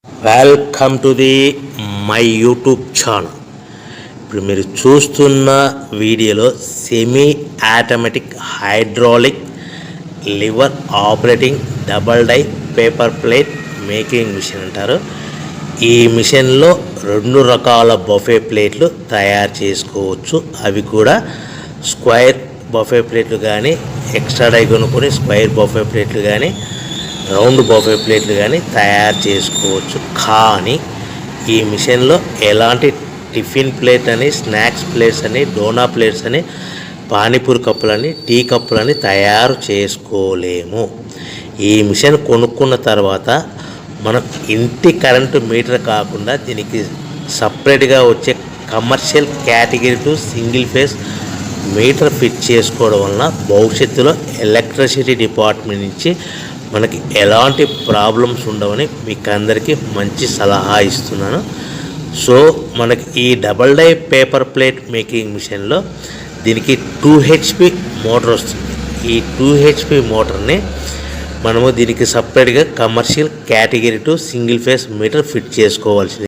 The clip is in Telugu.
Welcome to the my YouTube channel. ఇప్పుడు మీరు చూస్తున్న వీడియోలో semi automatic hydraulic lever operating double die paper plate making machine అంటారు. ఈ మిషన్లో 2 రకాల బఫే ప్లేట్లు తయారు చేసుకోవచ్చు. అవి కూడా స్క్వేర్ బఫే ప్లేట్లు కానీ, ఎక్స్ట్రా డై కొనుక్కొని స్క్వేర్ బఫే ప్లేట్లు కానీ, రౌండ్ బఫే ప్లేట్లు కానీ తయారు చేసుకోవచ్చు. కానీ ఈ మిషన్లో ఎలాంటి టిఫిన్ ప్లేట్ అని, స్నాక్స్ ప్లేట్స్ అని, డోనా ప్లేట్స్ అని, పానీపూరి కప్పులని, టీ కప్పులని తయారు చేసుకోలేము. ఈ మిషన్ కొనుక్కున్న తర్వాత మనం ఇంటి కరెంటు మీటర్ కాకుండా దీనికి సపరేట్గా వచ్చే commercial category to single phase metre fit చేసుకోవడం వలన భవిష్యత్తులో ఎలక్ట్రిసిటీ డిపార్ట్మెంట్ నుంచి మనకి ఎలాంటి ప్రాబ్లమ్స్ ఉండవని మీకు అందరికీ మంచి సలహా ఇస్తున్నాను. సో మనకి ఈ double die paper plate making మిషన్లో దీనికి 2 HP మోటార్ వస్తుంది. ఈ 2 HP మోటార్ని మనము దీనికి సపరేట్గా commercial category to single phase metre fit చేసుకోవాల్సింది.